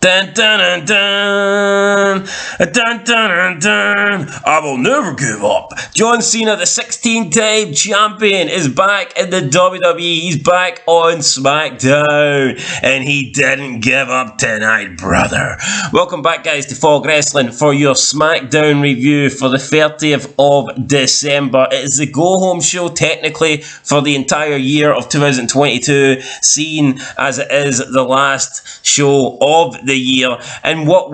Dun, dun, dun, dun. Dun, dun, dun, dun. I will never give up. John Cena, the 16-time champion, is back in the WWE. He's back on SmackDown. And he didn't give up tonight, brother. Welcome back, guys, to Fog Wrestling for your SmackDown review for the 30th of December. It is the go-home show, technically, for the entire year of 2022, seen as it is the last show of the year. And what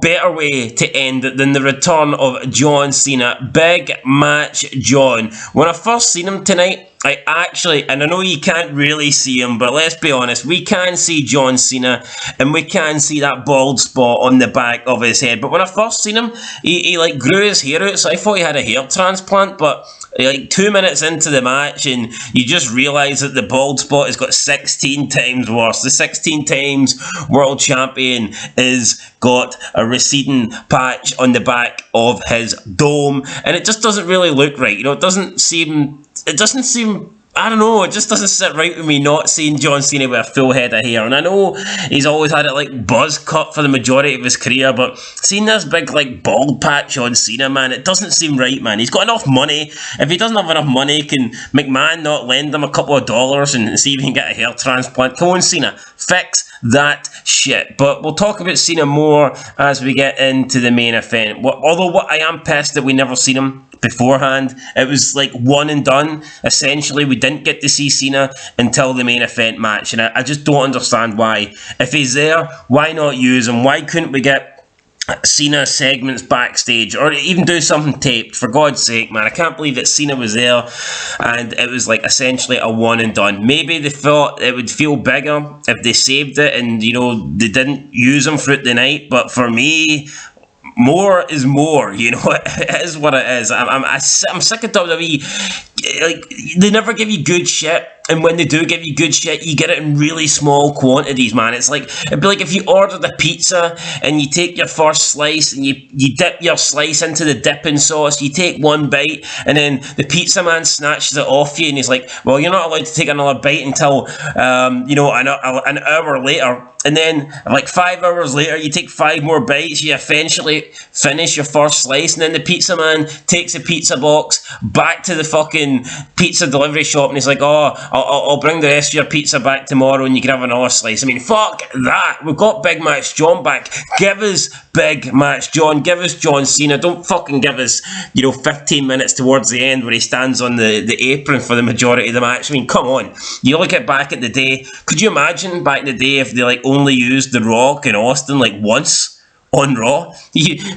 better way to end it than the return of John Cena, Big Match John. When I first seen him tonight, and I know you can't really see him, but let's be honest, we can see John Cena, and we can see that bald spot on the back of his head. But when I first seen him, he like grew his hair out, so I thought he had a hair transplant, but like 2 minutes into the match, and you just realise that the bald spot has got 16 times worse. The 16 times world champion is got a receding patch on the back of his dome, and it just doesn't really look right. You know, it doesn't seem, I don't know, it just doesn't sit right with me not seeing John Cena with a full head of hair. And I know he's always had it like buzz cut for the majority of his career, but seeing this big like bald patch on Cena, man, it doesn't seem right, man. He's got enough money. If he doesn't have enough money, can McMahon not lend him a couple of dollars and see if he can get a hair transplant? Come on, Cena, fix that shit. But we'll talk about Cena more as we get into the main event. Although I am pissed that we never seen him beforehand. It was like one and done. Essentially, we didn't get to see Cena until the main event match, and I just don't understand why. If he's there, why not use him? Why couldn't we get Cena segments backstage, or even do something taped? For God's sake, man, I can't believe that Cena was there and it was like essentially a one and done. Maybe they thought it would feel bigger if they saved it and, you know, they didn't use him throughout the night, but for me, more is more, you know. It is what it is. I'm sick of WWE. Like, they never give you good shit, and when they do give you good shit, you get it in really small quantities, man. It'd be like if you ordered a pizza and you take your first slice and you dip your slice into the dipping sauce. You take one bite, and then the pizza man snatches it off you, and he's like, "Well, you're not allowed to take another bite until you know, an hour later." And then, like 5 hours later, you take 5 more bites, you eventually finish your first slice, and then the pizza man takes a pizza box back to the fucking pizza delivery shop, and he's like, "Oh, I'll bring the rest of your pizza back tomorrow, and you can have another slice." I mean, fuck that. We've got Big Match John back. Give us Big Match John. Give us John Cena. Don't fucking give us, you know, 15 minutes towards the end where he stands on the apron for the majority of the match. I mean, come on. You look at back at the day. Could you imagine back in the day if they like only used The Rock and Austin like once on Raw?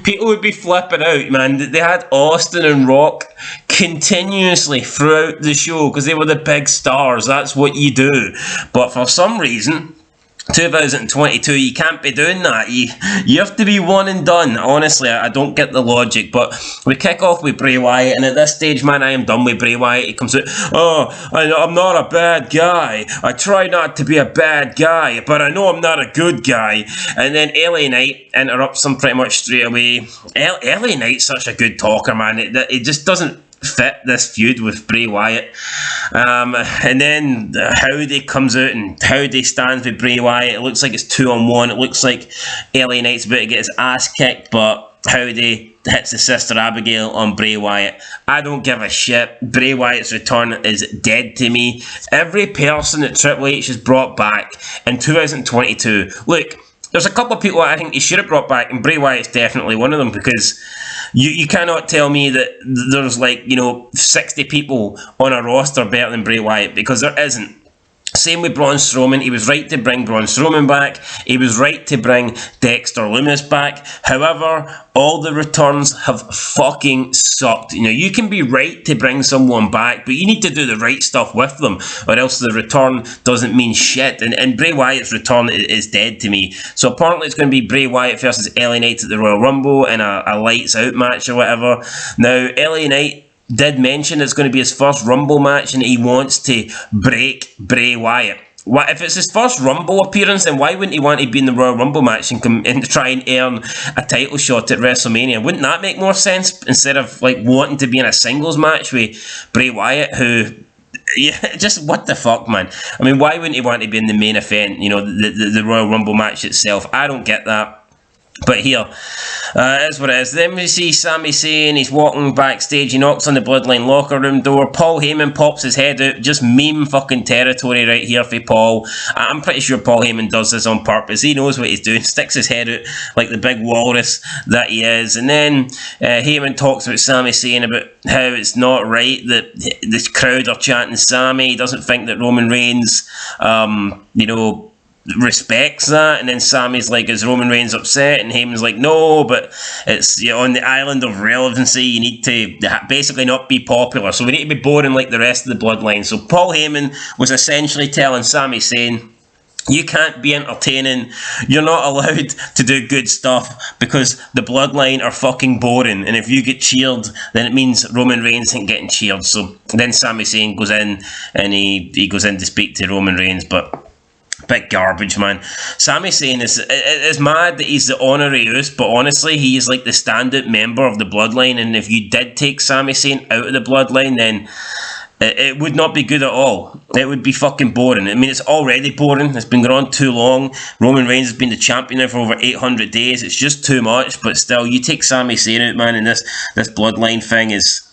People would be flipping out, man. They had Austin and Rock continuously throughout the show because they were the big stars. That's what you do. But for some reason, 2022, you can't be doing that. You have to be one and done. Honestly, I don't get the logic. But we kick off with Bray Wyatt, and at this stage, man, I am done with Bray Wyatt. He comes out, "Oh, I'm not a bad guy. I try not to be a bad guy, but I know I'm not a good guy." And then LA Knight interrupts him pretty much straight away. LA Knight's such a good talker, man. It just doesn't fit this feud with Bray Wyatt. And then Howdy comes out, and Howdy stands with Bray Wyatt. It looks like it's 2-on-1. It looks like LA Knight's about to get his ass kicked, but Howdy hits his sister Abigail on Bray Wyatt. I don't give a shit. Bray Wyatt's return is dead to me. Every person that Triple H has brought back in 2022, look, there's a couple of people I think he should have brought back, and Bray Wyatt's definitely one of them, because you cannot tell me that there's like, you know, 60 people on a roster better than Bray Wyatt, because there isn't. Same with Braun Strowman. He was right to bring Braun Strowman back. He was right to bring Dexter Lumis back. However, all the returns have fucking sucked. You know, you can be right to bring someone back, but you need to do the right stuff with them, or else the return doesn't mean shit. And Bray Wyatt's return is dead to me. So apparently it's going to be Bray Wyatt versus LA Knight at the Royal Rumble in a lights out match or whatever. Now, LA Knight did mention it's going to be his first Rumble match, and he wants to break Bray Wyatt. If it's his first Rumble appearance, then why wouldn't he want to be in the Royal Rumble match and come and try and earn a title shot at WrestleMania? Wouldn't that make more sense, instead of like wanting to be in a singles match with Bray Wyatt, who Yeah, just what the fuck, man. I mean, why wouldn't he want to be in the main event? You know, the Royal Rumble match itself. I don't get that. But here, that's what it is. Then we see Sami Zayn, he's walking backstage, he knocks on the Bloodline locker room door. Paul Heyman pops his head out, just meme fucking territory right here for Paul. I'm pretty sure Paul Heyman does this on purpose. He knows what he's doing, sticks his head out like the big walrus that he is. And then Heyman talks about Sami Zayn, about how it's not right that the crowd are chanting Sami. He doesn't think that Roman Reigns, you know, respects that, and then Sami's like, is Roman Reigns upset? And Heyman's like, no, but it's, you know, on the island of relevancy, you need to basically not be popular, so we need to be boring like the rest of the Bloodline. So Paul Heyman was essentially telling Sami Zayn, you can't be entertaining, you're not allowed to do good stuff because the Bloodline are fucking boring, and if you get cheered, then it means Roman Reigns ain't getting cheered. So then Sami Zayn goes in, and he goes in to speak to Roman Reigns, but big garbage, man. Sami Zayn is mad that he's the honorary Uce, but honestly, he is like the standout member of the Bloodline, and if you did take Sami Zayn out of the Bloodline, then it would not be good at all. It would be fucking boring. I mean, it's already boring. It's been going on too long. Roman Reigns has been the champion now for over 800 days. It's just too much, but still, you take Sami Zayn out, man, and this Bloodline thing is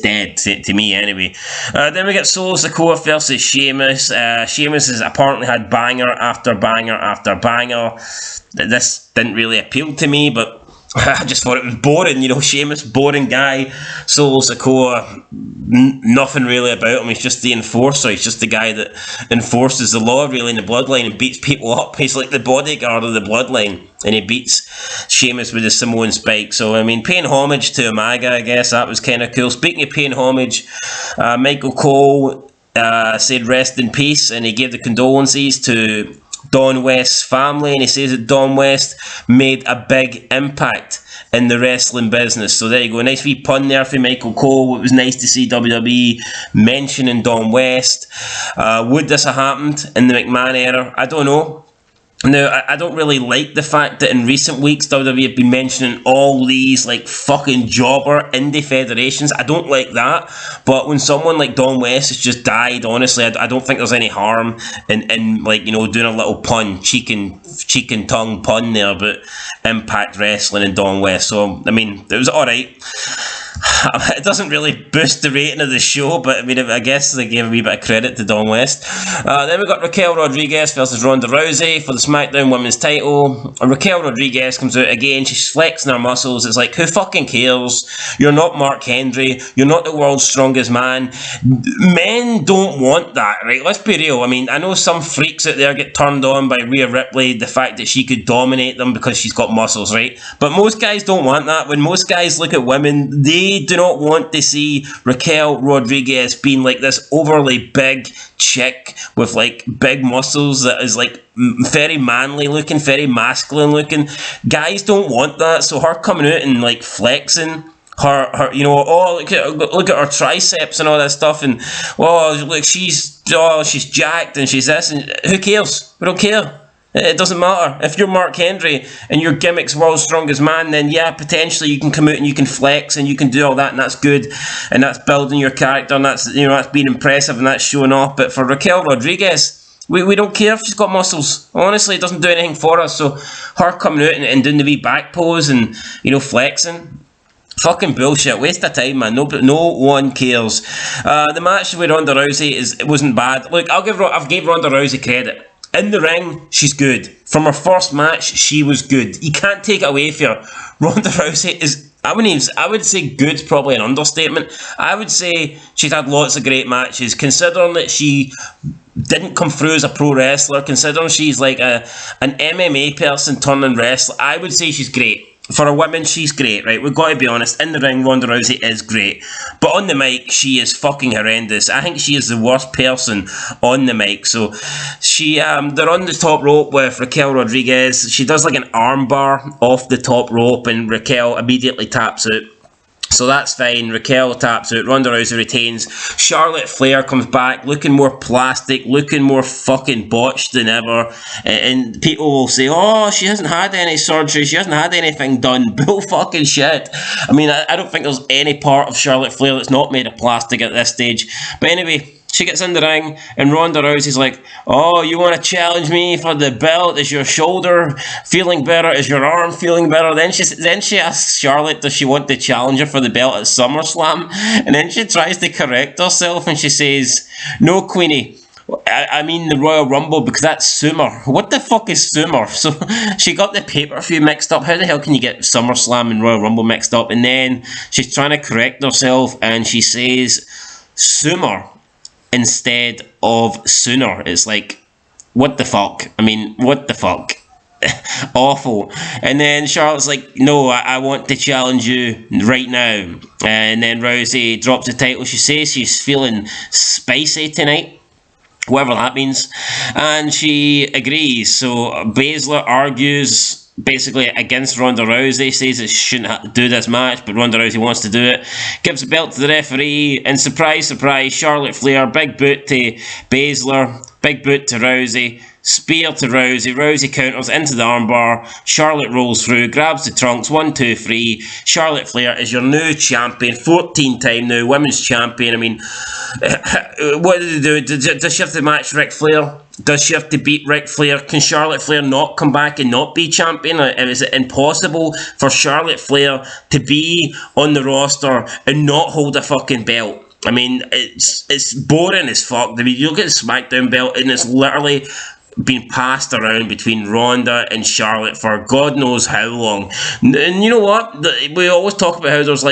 dead to me anyway. Then we get Solo Sikoa versus Sheamus. Sheamus has apparently had banger after banger after banger. This didn't really appeal to me, but I just thought it was boring. You know, Sheamus, boring guy. Solo Sikoa, nothing really about him. He's just the enforcer. He's just the guy that enforces the law really in the Bloodline and beats people up. He's like the bodyguard of the Bloodline, and he beats Sheamus with the Samoan spike. So, I mean, paying homage to Umaga, I guess, that was kind of cool. Speaking of paying homage, Michael Cole said rest in peace, and he gave the condolences to Don West's family, and he says that Don West made a big impact in the wrestling business. So there you go, a nice wee pun there for Michael Cole. It was nice to see WWE mentioning Don West. Would this have happened in the McMahon era? I don't know. Now, I don't really like the fact that in recent weeks WWE have been mentioning all these like fucking jobber indie federations. I don't like that, but when someone like Don West has just died, honestly, I don't think there's any harm in like, you know, doing a little pun, cheek and tongue pun there, but Impact Wrestling and Don West. So, I mean, it was alright. It doesn't really boost the rating of the show, but I mean, I guess they gave a wee bit of credit to Don West. Then we got Raquel Rodriguez versus Ronda Rousey for the SmackDown Women's title. And Raquel Rodriguez comes out again. She's flexing her muscles. It's like, who fucking cares? You're not Mark Henry. You're not the world's strongest man. Men don't want that, right? Let's be real. I mean, I know some freaks out there get turned on by Rhea Ripley, the fact that she could dominate them because she's got muscles, right? But most guys don't want that. When most guys look at women, they do not want to see Raquel Rodriguez being like this overly big chick with like big muscles that is like very manly looking, very masculine looking. Guys don't want that, so her coming out and like flexing her, you know, oh, look at her triceps and all that stuff, and oh, look, she's jacked and she's this, and who cares? We don't care. It doesn't matter. If you're Mark Henry and your gimmick's world's strongest man, then yeah, potentially you can come out and you can flex and you can do all that, and that's good, and that's building your character, and that's, you know, that's being impressive and that's showing off. But for Raquel Rodriguez, we don't care if she's got muscles. Honestly, it doesn't do anything for us. So her coming out and doing the wee back pose and, you know, flexing, fucking bullshit, waste of time, man. No one cares. The match with Ronda Rousey wasn't bad. Look, I've gave Ronda Rousey credit. In the ring, she's good. From her first match, she was good. You can't take it away from her. Ronda Rousey is, I would say good's probably an understatement. I would say she's had lots of great matches, considering that she didn't come through as a pro wrestler, considering she's like an MMA person turning wrestler. I would say she's great. For a woman, she's great, right? We've got to be honest. In the ring, Ronda Rousey is great. But on the mic, she is fucking horrendous. I think she is the worst person on the mic. So, they're on the top rope with Raquel Rodriguez. She does like an armbar off the top rope, and Raquel immediately taps out. So that's fine. Raquel taps out. Ronda Rousey retains. Charlotte Flair comes back looking more plastic, looking more fucking botched than ever. And people will say, oh, she hasn't had any surgery. She hasn't had anything done. Bull fucking shit. I mean, I don't think there's any part of Charlotte Flair that's not made of plastic at this stage. But anyway, She gets in the ring, and Ronda Rousey's like, "Oh, you want to challenge me for the belt? Is your shoulder feeling better? Is your arm feeling better?" Then she asks Charlotte, "Does she want to challenge her for the belt at SummerSlam?" And then she tries to correct herself, and she says, "No, Queenie. I mean the Royal Rumble, because that's Summer." What the fuck is Summer? So she got the pay-per-view mixed up. How the hell can you get SummerSlam and Royal Rumble mixed up? And then she's trying to correct herself, and she says Summer instead of Sooner. It's like, what the fuck? I mean, what the fuck? Awful. And then Charlotte's like, "No, I want to challenge you right now." And then Rousey drops the title. She says she's feeling spicy tonight, whatever that means, and she agrees. So Baszler argues basically against Ronda Rousey, says that she shouldn't have to do this match, but Ronda Rousey wants to do it, gives the belt to the referee, and surprise, surprise, Charlotte Flair, big boot to Baszler, big boot to Rousey, spear to Rousey, Rousey counters into the armbar, Charlotte rolls through, grabs the trunks, 1, 2, 3, Charlotte Flair is your new champion, 14-time now women's champion. I mean, what did they do? Does she have to match Ric Flair? Does she have to beat Ric Flair? Can Charlotte Flair not come back and not be champion? And is it impossible for Charlotte Flair to be on the roster and not hold a fucking belt? I mean, it's boring as fuck. I mean, you look at the SmackDown belt and it's literally been passed around between Ronda and Charlotte for God knows how long. And you know what? We always talk about how there's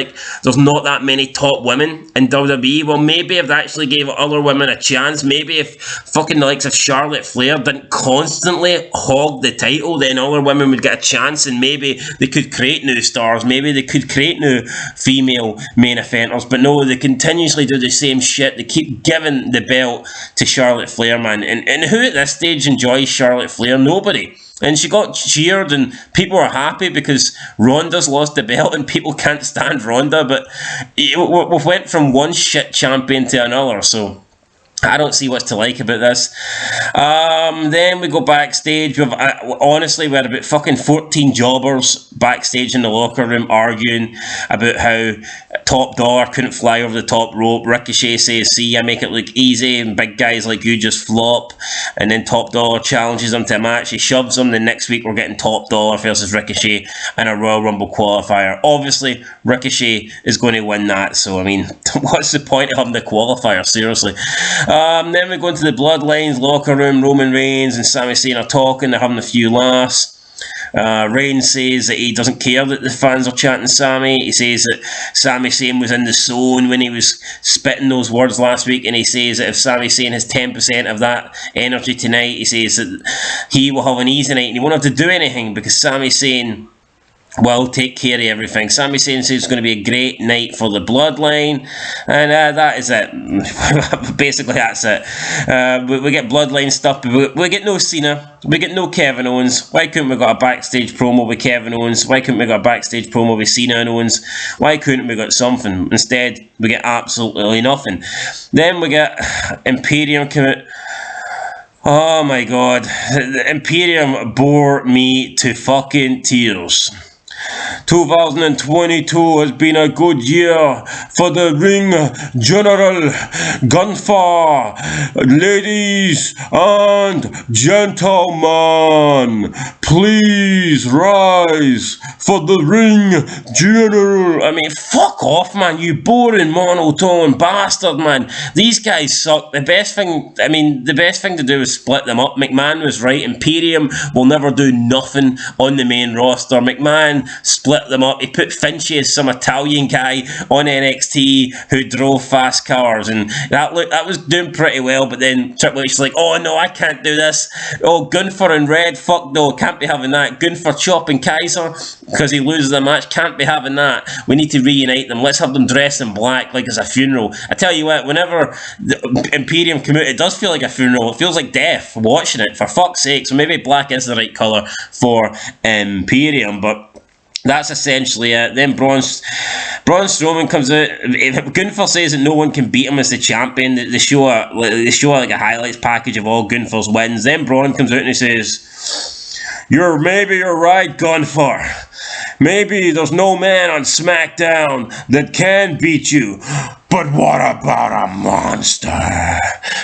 not that many top women in WWE. Well, maybe if they actually gave other women a chance, maybe if fucking the likes of Charlotte Flair didn't constantly hog the title, then other women would get a chance, and maybe they could create new stars, maybe they could create new female main eventers. But no, they continuously do the same shit. They keep giving the belt to Charlotte Flair, man. And who at this stage enjoys Charlotte Flair? Nobody. And she got cheered and people are happy because Ronda's lost the belt and people can't stand Ronda, but we went from one shit champion to another, so I don't see what's to like about this. Then we go backstage. Honestly, we had about fucking 14 jobbers backstage in the locker room arguing about how Top Dollar couldn't fly over the top rope. Ricochet says, "See, I make it look easy, and big guys like you just flop." And then Top Dollar challenges him to a match. He shoves him. Then next week we're getting Top Dollar versus Ricochet in a Royal Rumble qualifier. Obviously, Ricochet is going to win that. So, I mean, what's the point of having the qualifier? Seriously. Then we go into the Bloodlines locker room. Roman Reigns and Sami Zayn are talking. They're having a few laughs. Reigns says that he doesn't care that the fans are chanting Sami. He says that Sami Zayn was in the zone when he was spitting those words last week, and he says that if Sami Zayn has 10% of that energy tonight, he says that he will have an easy night, and he won't have to do anything because Sami Zayn will take care of everything. Sami Zayn says it's going to be a great night for the Bloodline, and that is it. Basically, that's it. We get Bloodline stuff, but we get no Cena. We get no Kevin Owens. Why couldn't we got a backstage promo with Kevin Owens? Why couldn't we got a backstage promo with Cena and Owens? Why couldn't we got something? Instead, we get absolutely nothing. Then we get Imperium commit. Oh my god. The Imperium bore me to fucking tears. 2022 has been a good year for the ring general. Gunfire, ladies and gentlemen, please rise for the ring general. I mean, fuck off, man, you boring monotone bastard, man. These guys suck. The best thing to do is split them up. McMahon was right. Imperium will never do nothing on the main roster. McMahon split them up. He put Finchy as some Italian guy on NXT who drove fast cars, and that was doing pretty well, but then Triple H was like, "Oh no, I can't do this. Oh, Gunther and Red, fuck no, can't be having that. Gunther chopping Kaiser because he loses the match, can't be having that. We need to reunite them. Let's have them dressed in black like it's a funeral." I tell you what, whenever the Imperium come out, it does feel like a funeral. It feels like death watching it, for fuck's sake. So maybe black is the right colour for Imperium, but that's essentially it. Then Braun Strowman comes out. Gunther says that no one can beat him as the champion. They show like a highlights package of all Gunther's wins. Then Braun comes out and he says, Maybe you're right, Gunther. Maybe there's no man on SmackDown that can beat you. But what about a monster?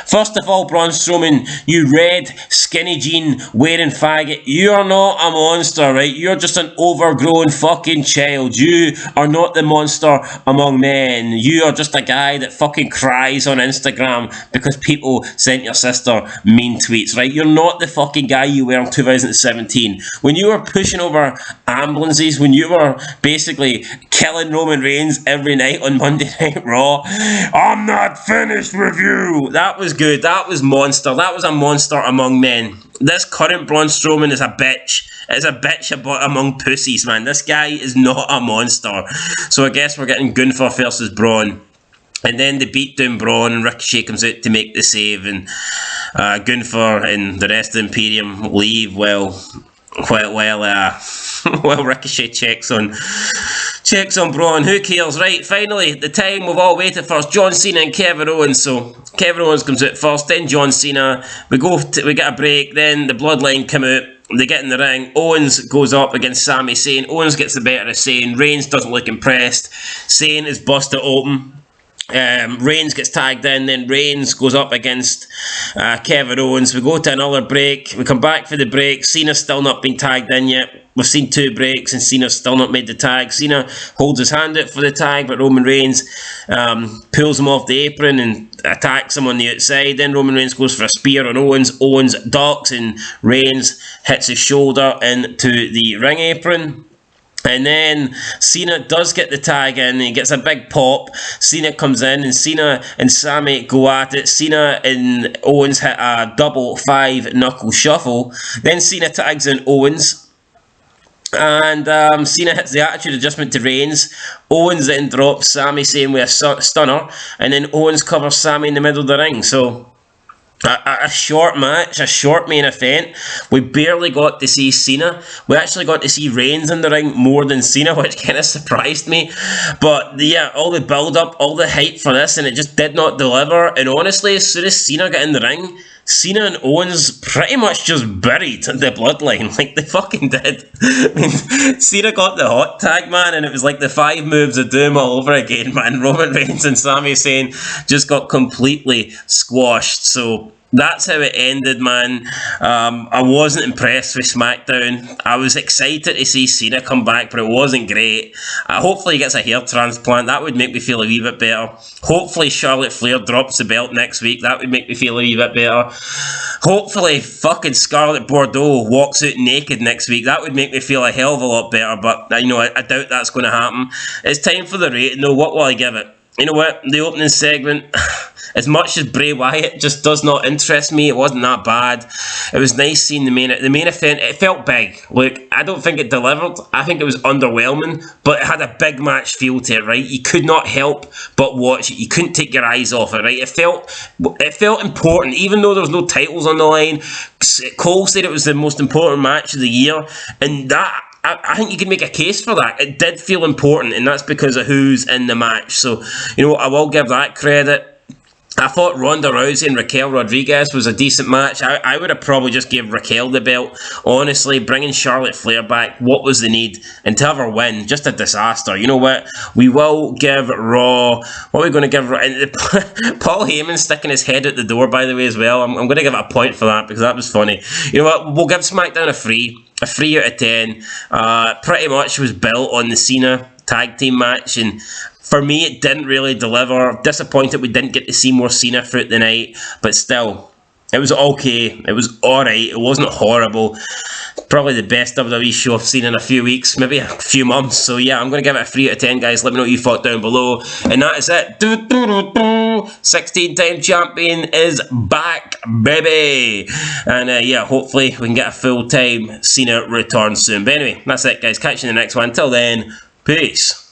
First of all, Braun Strowman, you red, skinny jean, wearing faggot, you're not a monster, right? You're just an overgrown fucking child. You are not the monster among men. You are just a guy that fucking cries on Instagram because people sent your sister mean tweets, right? You're not the fucking guy you were in 2017. When you were pushing over ambulances, when you were basically killing Roman Reigns every night on Monday Night Raw, I'm not finished with you. That was good. That was monster. That was a monster among men. This current Braun Strowman is a bitch. It's a bitch among pussies, man. This guy is not a monster. So I guess we're getting Gunther versus Braun. And then they beat down Braun and Ricochet comes out to make the save. And Gunther and the rest of the Imperium leave while Ricochet checks on Braun. Who cares? Right, finally, the time we've all waited for is John Cena and Kevin Owens. So Kevin Owens comes out first, then John Cena. We get a break, then the Bloodline come out. They get in the ring. Owens goes up against Sami Zayn. Owens gets the better of Zayn. Reigns doesn't look impressed. Zayn is busted open. Reigns gets tagged in, then Reigns goes up against Kevin Owens. We go to another break. We come back for the break. Cena's still not been tagged in yet. We've seen 2 breaks and Cena's still not made the tag. Cena holds his hand out for the tag, but Roman Reigns pulls him off the apron and attacks him on the outside. Then Roman Reigns goes for a spear on Owens. Owens ducks and Reigns hits his shoulder into the ring apron. And then Cena does get the tag in, and he gets a big pop. Cena comes in, and Cena and Sami go at it. Cena and Owens hit a double 5-knuckle shuffle. Then Cena tags in Owens, and Cena hits the attitude adjustment to Reigns. Owens then drops Sami Zayn with a stunner, and then Owens covers Sami in the middle of the ring. So a short match, a short main event. We barely got to see Cena. We actually got to see Reigns in the ring more than Cena, which kind of surprised me. But yeah, all the build-up, all the hype for this, and it just did not deliver. And honestly, as soon as Cena got in the ring, Cena and Owens pretty much just buried the Bloodline, like they fucking did. I mean, Cena got the hot tag, man, and it was like the 5 moves of doom all over again, man. Roman Reigns and Sami Zayn just got completely squashed. So that's how it ended, man. I wasn't impressed with SmackDown. I was excited to see Cena come back, but it wasn't great. Hopefully he gets a hair transplant. That would make me feel a wee bit better. Hopefully Charlotte Flair drops the belt next week. That would make me feel a wee bit better. Hopefully fucking Scarlett Bordeaux walks out naked next week. That would make me feel a hell of a lot better, but I doubt that's going to happen. It's time for the rating, though. What will I give it? You know what? The opening segment, as much as Bray Wyatt just does not interest me, it wasn't that bad. It was nice seeing the main event. It felt big. Look, I don't think it delivered. I think it was underwhelming, but it had a big match feel to it, right? You could not help but watch it. You couldn't take your eyes off it, right? It felt important, even though there was no titles on the line. Cole said it was the most important match of the year, and that, I think you can make a case for that. It did feel important, and that's because of who's in the match. So, you know, I will give that credit. I thought Ronda Rousey and Raquel Rodriguez was a decent match. I would have probably just gave Raquel the belt. Honestly, bringing Charlotte Flair back, what was the need? And to have her win, just a disaster. You know what? We will give Raw... What are we going to give Raw? And Paul Heyman sticking his head out the door, by the way, as well. I'm going to give it a point for that, because that was funny. You know what? We'll give SmackDown a 3. A 3 out of 10. Pretty much was built on the Cena tag team match, and for me it didn't really deliver. Disappointed we didn't get to see more Cena throughout the night, but still, it was okay. It was alright. It wasn't horrible. Probably the best WWE show I've seen in a few weeks, maybe a few months. So yeah, I'm going to give it a 3 out of 10, guys. Let me know what you thought down below. And that is it. 16-time champion is back, baby. And yeah, hopefully we can get a full-time Cena return soon. But anyway, that's it, guys. Catch you in the next one. Until then, peace.